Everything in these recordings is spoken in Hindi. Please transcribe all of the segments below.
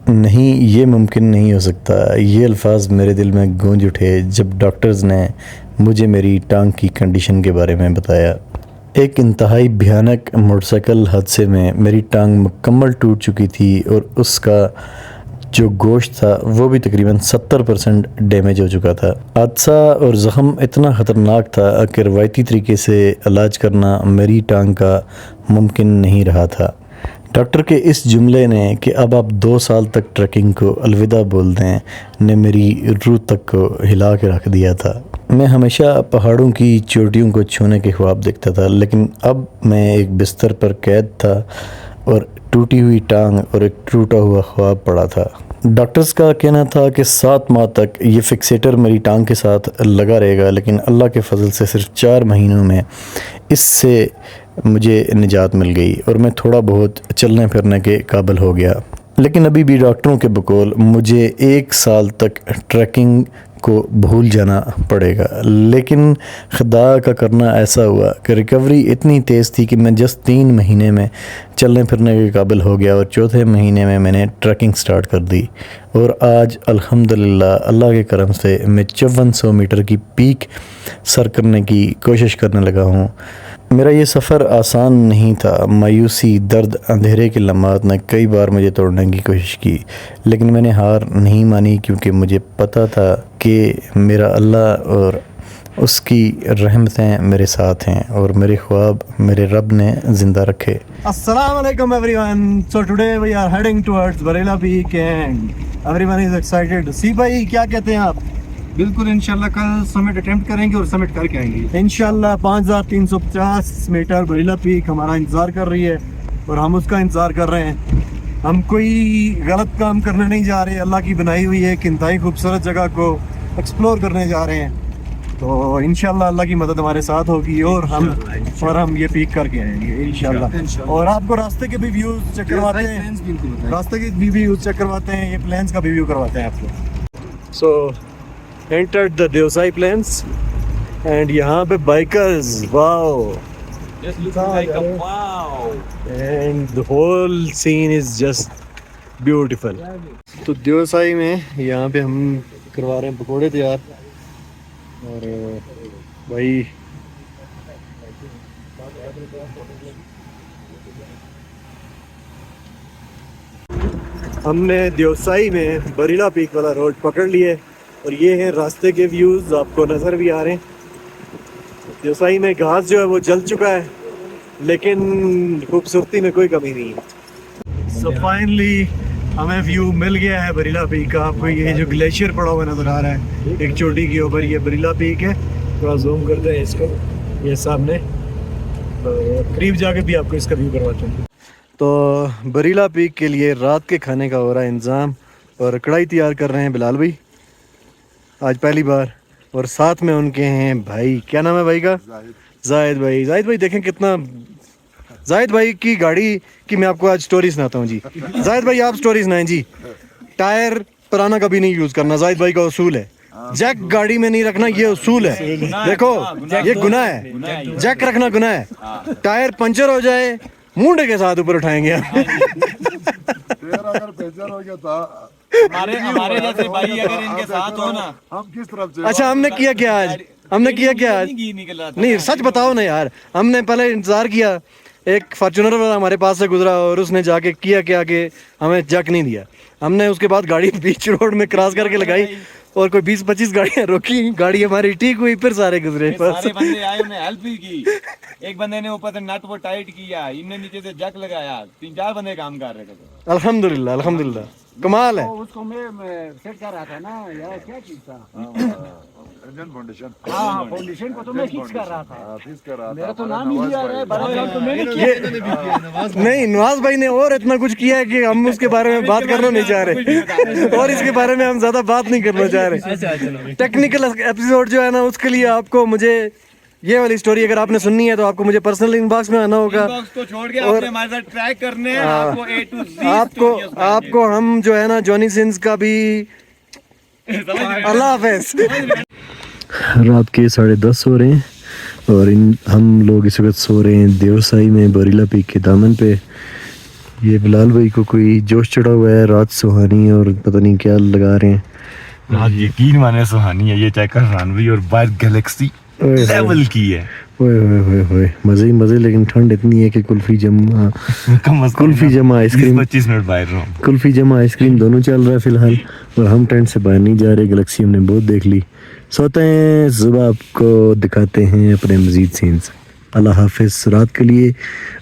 नहीं, ये मुमकिन नहीं हो सकता। ये अल्फाज मेरे दिल में गूंज उठे जब डॉक्टर्स ने मुझे मेरी टांग की कंडीशन के बारे में बताया। एक इंतहाई भयानक मोटरसाइकिल हादसे में मेरी टांग मुकम्मल टूट चुकी थी और उसका जो गोश्त था वो भी तकरीबन 70% डैमेज हो चुका था। हादसा और ज़ख़म इतना ख़तरनाक था कि रवायती तरीके से इलाज करना मेरी टांग का मुमकिन नहीं रहा था। डॉक्टर के इस जुमले ने कि अब आप 2 साल तक ट्रैकिंग को अलविदा बोल दें ने मेरी रूह तक को हिला के रख दिया था। मैं हमेशा पहाड़ों की चोटियों को छूने के ख्वाब देखता था, लेकिन अब मैं एक बिस्तर पर कैद था और टूटी हुई टांग और एक टूटा हुआ ख्वाब पड़ा था। डॉक्टर्स का कहना था कि 7 माह तक ये फिक्सेटर मेरी टांग के साथ लगा रहेगा, लेकिन अल्लाह के फजल से सिर्फ 4 महीनों में इससे मुझे निजात मिल गई और मैं थोड़ा बहुत चलने फिरने के काबिल हो गया। लेकिन अभी भी डॉक्टरों के बकौल मुझे 1 साल तक ट्रैकिंग को भूल जाना पड़ेगा। लेकिन खुदा का करना ऐसा हुआ कि रिकवरी इतनी तेज़ थी कि मैं जस्ट 3 महीने में चलने फिरने के काबिल हो गया और चौथे महीने में मैंने ट्रैकिंग स्टार्ट कर दी। और आज अल्हम्दुलिल्लाह अल्लाह के करम से मैं 5400 मीटर की पीक सर करने की कोशिश करने लगा हूँ। मेरा ये सफ़र आसान नहीं था। मायूसी, दर्द, अंधेरे के लम्हात ने कई बार मुझे तोड़ने की कोशिश की, लेकिन मैंने हार नहीं मानी क्योंकि मुझे पता था कि मेरा अल्लाह और उसकी रहमतें मेरे साथ हैं और मेरे ख्वाब मेरे रब ने ज़िंदा रखे। Assalamu alaikum everyone. So today we are heading towards Barela Peak and everyone is excited. सी भाई क्या कहते हैं आप? बिल्कुल इंशाल्लाह कल समिट अटेम्प्ट करेंगे और समिट करके आएंगे इंशाल्लाह 5350 मीटर बरेला पीक हमारा इंतज़ार कर रही है और हम उसका इंतज़ार कर रहे हैं। हम कोई गलत काम करने नहीं जा रहे, अल्लाह की बनाई हुई है एक इंतहाई खूबसूरत जगह को एक्सप्लोर करने जा रहे हैं। तो इंशाल्लाह अल्लाह की मदद हमारे साथ होगी और हम ये पीक करके आएंगे इंशाल्लाह। और आपको रास्ते के भी व्यूज़ चेक करवाते हैं, रास्ते के भी व्यूज़ चेक करवाते हैं, ये प्लेन्स का भी व्यू करवाते हैं आपको। सो entered the Deosai Plains and यहाँ पे bikers, wow, just looking like a wow and the whole scene is just beautiful. तो देवसाई में यहाँ पे हम करवा रहे हैं पकोड़े तैयार और भाई हमने देवसाई में बरीला पीक वाला रोड पकड़ लिए और ये हैं रास्ते के व्यूज़ आपको नज़र भी आ रहे हैं। देवसाई में घास जो है वो जल चुका है, लेकिन खूबसूरती में कोई कमी नहीं है। सो फाइनली हमें व्यू मिल गया है बरीला पीक का। आपको ये जो ग्लेशियर पड़ा हुआ नज़र आ रहा है एक चोटी के ऊपर, ये बरीला पीक है। थोड़ा जूम करते हैं इसको, ये सामने करीब जाके भी आपको इसका व्यू करवाते हैं। तो बरीला पीक के लिए रात के खाने का हो रहा है इंतज़ाम और कढ़ाई तैयार कर रहे हैं बिलाल भाई आज पहली बार, और साथ में उनके हैं भाई, क्या नाम है भाई का? जाहिद भाई। जाहिद भाई देखें कितना, जाहिद भाई की गाड़ी की मैं आपको आज स्टोरी सुनाता हूँ जी। जाहिद भाई आप स्टोरी सुनाएं जी। टायर पुराना कभी नहीं यूज़ करना, जाहिद भाई का उसूल है। जैक गाड़ी में नहीं रखना, ये उसूल है। देखो ये गुनाह है, जैक रखना गुनाह है। टायर पंचर हो जाए मुंडे के साथ ऊपर उठाएंगे अगर पंचर हो गया था हमारे जैसे भाई अगर इनके साथ हो ना, हम किस तरफ से? अच्छा हमने किया क्या आज? हमने किया क्या आज? नहीं सच बताओ ना यार। हमने पहले इंतजार किया, एक फॉर्च्यूनर वाला हमारे पास से गुजरा और उसने जाके किया क्या कि हमें जैक नहीं दिया। हमने उसके बाद गाड़ी बीच रोड में क्रॉस करके लगाई और कोई 20-25 गाड़ियां रोकी, गाड़ी हमारी ठीक हुई, फिर सारे गुजरे। सारे बंदे आए, उन्हें हेल्प भी की। एक बंदे ने ऊपर से नट वो टाइट किया, इनने नीचे से जैक लगाया, 3-4 बंदे काम कर रहे थे। अल्हम्दुलिल्लाह अल्हम्दुलिल्लाह कमाल है। उसको मैं सेट कर रहा था ना यार, क्या चीज था? Indian foundation. हाँ फाउंडेशन को तो मैं फिक्स कर रहा था। फिक्स कर रहा था। मेरा तो नाम ही लिया है, बड़ा काम तो मैंने किया। नहीं नवाज भाई ने और इतना कुछ किया है कि हम उसके बारे में बात करना नहीं चाह रहे और इसके बारे में हम ज्यादा बात नहीं करना चाह रहे। टेक्निकल एपिसोड जो है ना, उसके लिए आपको मुझे ये वाली स्टोरी अगर आपने सुननी है तो आपको मुझे पर्सनल इनबॉक्स में आना होगा। को छोड़ के और हमारे साथ ट्रैक करने हैं, आपको A to Z आपको हम जो है ना जॉनी सिंस का भी अल्लाह हाफिज। रात के 10:30 हो रहे हैं और हम लोग इस वक्त सो रहे हैं देवसाई में बरीला पीक के दामन पे। ये बिलाल भाई को कोई जोश चढ़ा हुआ है, रात सुहानी और पता नहीं क्या लगा रहे हैं। रात यकीन माने सुहानी है, ये चेक कर रनवी और बाहर गैलेक्सी लेवल की है। ओए ओए ओए ओए, मज़े ही मज़े, लेकिन ठंड इतनी है कि कुल्फ़ी जमा आइसक्रीम, 25 मिनट बाहर रहा हूँ। कुल्फ़ी जमा आइसक्रीम दोनों चल रहा है फ़िलहाल, और हम टेंट से बाहर नहीं जा रहे। गैलेक्सी हमने बहुत देख ली। सोते हैं, सुबह आपको दिखाते हैं अपने मज़ीद सीन्स। अल्लाह हाफिज़ रात के लिए,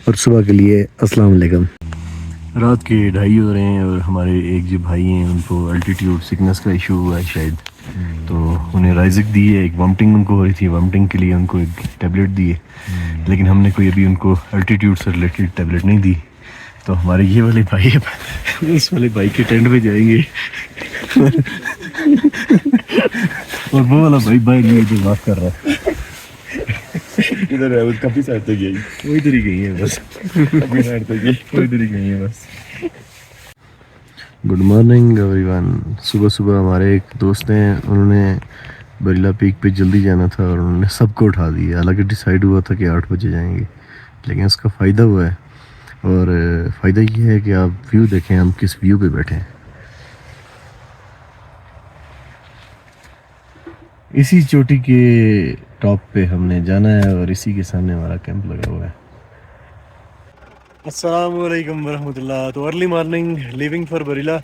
और सुबह के लिए अस्सलाम वालेकुम। रात के 2:30 हो रहे हैं और हमारे एक जो भाई हैं उनको अल्टीट्यूड सिकनेस का इशू हुआ है शायद, तो उन्हें राइजिक दी है। एक वॉमिटिंग उनको हो रही थी, वॉमिटिंग के लिए उनको एक टैबलेट दी है, लेकिन हमने कोई अभी उनको अल्टीट्यूड से रिलेटेड टैबलेट नहीं दी। तो हमारे ये वाले भाई उस वाले भाई के टेंट पे जाएंगे और वो वाला भाई बाइक में इधर बात कर रहा है। इधर है, उसका भी साइड तक गई, वो इधर ही गई है बस, अपनी साइड तक गई, वो इधर ही गई है बस। Good morning everyone. सुबह सुबह हमारे एक दोस्त हैं, उन्होंने बरीला पीक पे जल्दी जाना था और उन्होंने सबको उठा दिया। हालांकि डिसाइड हुआ था कि 8 बजे जाएंगे, लेकिन उसका फ़ायदा हुआ है, और फ़ायदा ये है कि आप व्यू देखें, हम किस व्यू पे बैठे हैं। इसी चोटी के टॉप पे हमने जाना है और इसी के सामने हमारा कैंप लगा हुआ है। अस्सलाम वालेकुम वरहमतुल्लाह। तो अर्ली मॉर्निंग लिविंग फॉर बरीला,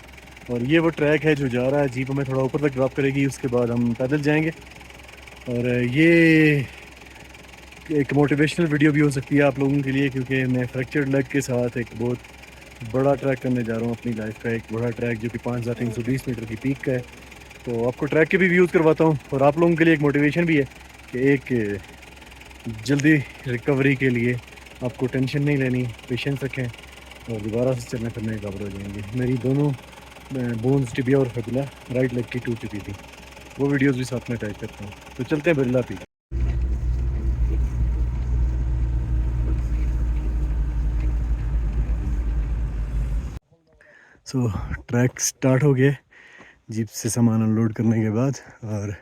और ये वो ट्रैक है जो जा रहा है, जीप हमें थोड़ा ऊपर तक ड्रॉप करेगी, उसके बाद हम पैदल जाएंगे। और ये एक मोटिवेशनल वीडियो भी हो सकती है आप लोगों के लिए, क्योंकि मैं फ्रैक्चर्ड लेग के साथ एक बहुत बड़ा ट्रैक करने जा रहा हूँ अपनी लाइफ का, एक बड़ा ट्रैक जो कि 5320 मीटर की पीक का है। तो आपको ट्रैक के भी व्यूज़ करवाता हूँ, और आप लोगों के लिए एक मोटिवेशन भी है कि एक जल्दी रिकवरी के लिए आपको टेंशन नहीं लेनी, पेशेंस रखें और दोबारा से चलने फिरने के काबिल हो जाएंगे। मेरी दोनों बोन्स टिबिया और फिबुला राइट लेग की टूट चुकी थी, वो वीडियोस भी साथ में अटैच करता हूँ। तो चलते हैं बिरला पीक। सो ट्रैक स्टार्ट हो गया जीप से सामान अनलोड करने के बाद, और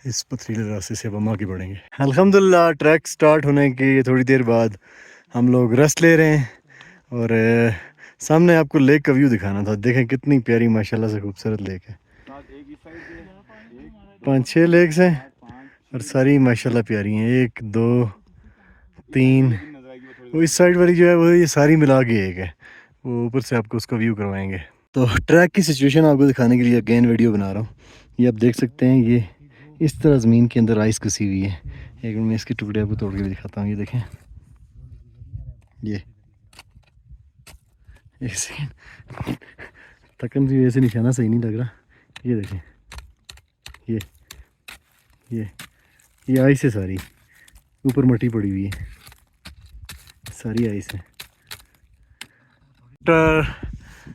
इस पथरीले रास्ते से अब हम आगे बढ़ेंगे। अल्हम्दुलिल्लाह ट्रैक स्टार्ट होने के थोड़ी देर बाद हम लोग रेस्ट ले रहे हैं, और सामने आपको लेक का व्यू दिखाना था। देखें कितनी प्यारी माशाल्लाह से खूबसूरत लेक है। 5-6 लेक्स हैं और सारी माशाल्लाह प्यारी हैं। 1 2 3, वो इस साइड वाली जो है वो ये सारी मिला के एक है, वो ऊपर से आपको उसका व्यू करवाएंगे। तो ट्रैक की सिचुएशन आपको दिखाने के लिए अगेन वीडियो बना रहा हूँ। ये आप देख सकते हैं, ये इस तरह ज़मीन के अंदर आइस घुसी हुई है। एक मिनट में इसके टुकड़े आपको तोड़ के भी दिखाता हूँ। ये देखें, ये एक सेकेंड, तकन भी वैसे निशाना सही नहीं लग रहा। ये देखें, ये आइस है सारी, ऊपर मट्टी पड़ी हुई है, सारी आइस है। After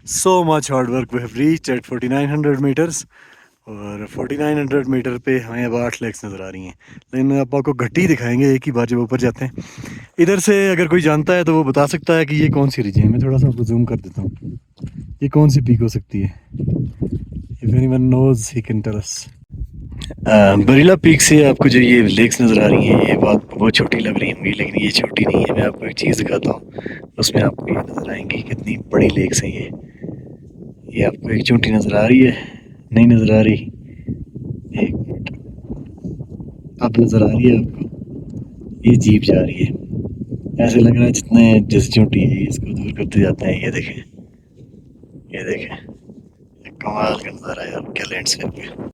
so much hard work we have reached at 4900 metres, और 4900 मीटर पे हमें अब 8 लेक्स नज़र आ रही हैं। लेकिन अब आपको घट्टी दिखाएंगे एक ही बार जब ऊपर जाते हैं। इधर से अगर कोई जानता है तो वो बता सकता है कि ये कौन सी रिज है। मैं थोड़ा सा आपको जूम कर देता हूँ, ये कौन सी पीक हो सकती है। If anyone knows he can tell us. बरीला पीक से आपको जो ये लेक्स नज़र आ रही हैं, ये बात बहुत छोटी लग रही होंगी, लेकिन ये छोटी नहीं है। मैं आपको एक चीज़ दिखाता हूँ, उसमें आपको ये नज़र आएंगी कितनी बड़ी लेक्स हैं। ये आपको एक चोटी नज़र आ रही है, नहीं नज़र आ रही? एक मिनट, अब नज़र आ रही है आपको? ये जीप जा रही है, ऐसे लग रहा है जितने जैसे चोटी है इसको दूर करते जाते हैं। ये देखें, ये देखें, कमाल का नज़ारा है यार, क्या लैंडस्केप है।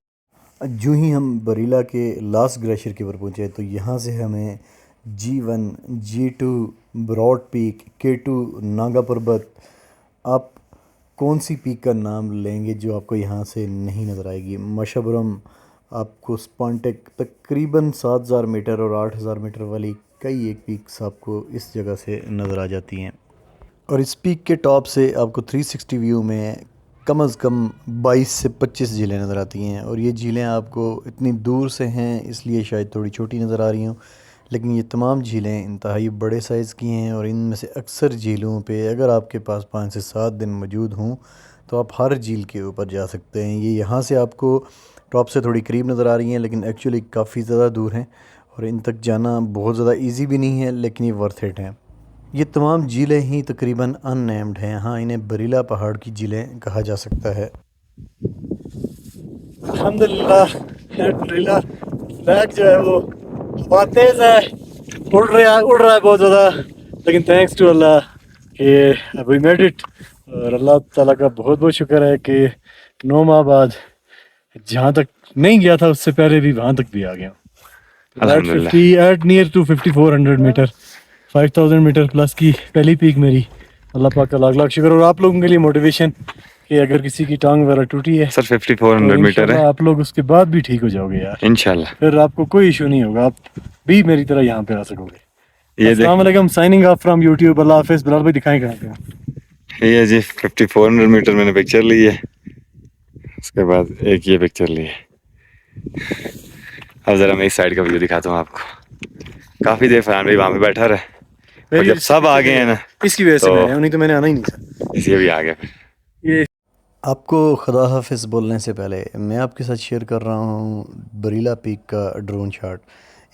जो ही हम बरीला के लास्ट ग्लेशियर के ऊपर पहुँचे तो यहाँ से हमें G1, G2, broad peak, K2, Naga पर्वत, आप कौन सी पीक का नाम लेंगे जो आपको यहाँ से नहीं नज़र आएगी, मशबरम, आपको स्पॉन्टेक, तकरीबन 7000 मीटर और 8000 मीटर वाली कई एक पीक्स आपको इस जगह से नज़र आ जाती हैं। और इस पीक के टॉप से आपको 360 व्यू में कम से कम 22 से 25 झीलें नज़र आती हैं। और ये झीलें आपको इतनी दूर से हैं इसलिए शायद थोड़ी छोटी नज़र आ रही हों, लेकिन ये तमाम झीलें इंतहाई बड़े साइज़ की हैं। और इनमें से अक्सर झीलों पे अगर आपके पास 5 से 7 दिन मौजूद हों तो आप हर झील के ऊपर जा सकते हैं। ये यहाँ से आपको टॉप से थोड़ी करीब नज़र आ रही हैं, लेकिन एक्चुअली काफ़ी ज़्यादा दूर हैं और इन तक जाना बहुत ज़्यादा ईजी भी नहीं है, लेकिन ये वर्थ इट है। ये तमाम झीलें ही तकरीबन अननेम्ड हैं। हाँ, इन्हें बरीला पहाड़ की झीलें कहा जा सकता है। अल्हम्दुलिल्लाह बरीला लेक जो है वो हवा तेज़ है, उड़ रहा है बहुत ज़्यादा, लेकिन थैंक्स टू अल्लाह कि वी मेड इट। और अल्लाह ताला का बहुत बहुत शुक्र है कि 9 माह बाद जहाँ तक नहीं गया था उससे पहले भी वहाँ तक भी आ गया। At near to 5400 metre, 5000 metre plus की पहली पीक मेरी। अल्लाह पाक का लाख लाख शुक्र। और आप लोगों के लिए मोटिवेशन कि अगर किसी की टांग वगैरह टूटी है सर 5400 तो मीटर है, इंशाल्लाह आप लोग उसके बाद भी ठीक हो जाओगे यार, इंशाल्लाह। फिर आपको कोई इशू नहीं होगा, आप भी मेरी तरह यहाँ पे आ सकोगे। ये अस्सलाम वालेकुम, साइनिंग ऑफ फ्रॉम यूट्यूब। अल्लाह हाफिज़। बिलाल भाई दिखाएं कहाँ पे हैं? ये जी 5400 मीटर मैंने पिक्चर ली है, उसके बाद एक ये पिक्चर ली है। अब ज़रा मैं इस साइड का व्यू दिखाता हूँ आपको। काफ़ी देर फरहान भाई वहाँ पे बैठा रहा, और जब सब आ गए हैं ना इसकी वजह से तो मैं आया हूं, नहीं तो मैंने आना ही नहीं था। इसलिए भी आ गया फिर। आपको खुदा हाफिज़ बोलने से पहले मैं आपके साथ शेयर कर रहा हूँ बरीला पीक का ड्रोन शॉट।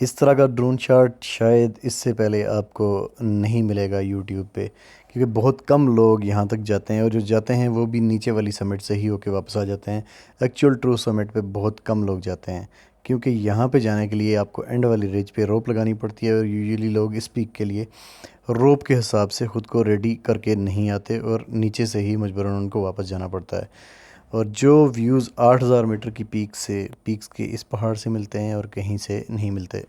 इस तरह का ड्रोन शॉट शायद इससे पहले आपको नहीं मिलेगा यूट्यूब पे, क्योंकि बहुत कम लोग यहाँ तक जाते हैं, और जो जाते हैं वो भी नीचे वाली समिट से ही होके वापस आ जाते हैं। एक्चुअल ट्रू समिट पे बहुत कम लोग जाते हैं, क्योंकि यहाँ पे जाने के लिए आपको एंड वाली रिज पे रोप लगानी पड़ती है, और यूजुअली लोग इस पीक के लिए रोप के हिसाब से ख़ुद को रेडी करके नहीं आते, और नीचे से ही मजबूरन उनको वापस जाना पड़ता है। और जो व्यूज़ 8000 मीटर की पीक्स के इस पहाड़ से मिलते हैं और कहीं से नहीं मिलते।